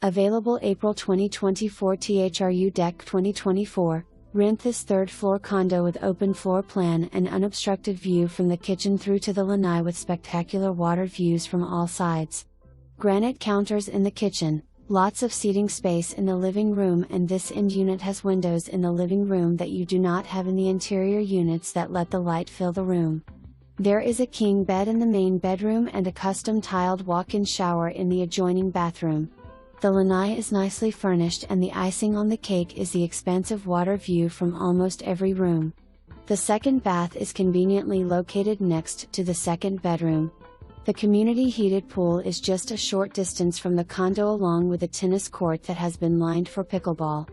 Available April 2024. THRU DEC 2024. Rent this third-floor condo with open floor plan and unobstructed view from the kitchen through to the lanai with spectacular water views from all sides. Granite counters in the kitchen, lots of seating space in the living room, and this end unit has windows in the living room that you do not have in the interior units that let the light fill the room. There is a king bed in the main bedroom and a custom tiled walk-in shower in the adjoining bathroom. The lanai is nicely furnished and the icing on the cake is the expansive water view from almost every room. The second bath is conveniently located next to the second bedroom. The community heated pool is just a short distance from the condo, along with a tennis court that has been lined for pickleball.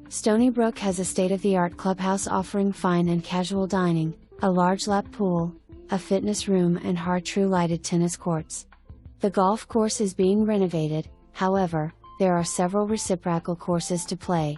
Stoneybrook has a state-of-the-art clubhouse offering fine and casual dining, a large lap pool, a fitness room and har-tru lighted tennis courts. The golf course is being renovated, however, there are several reciprocal courses to play.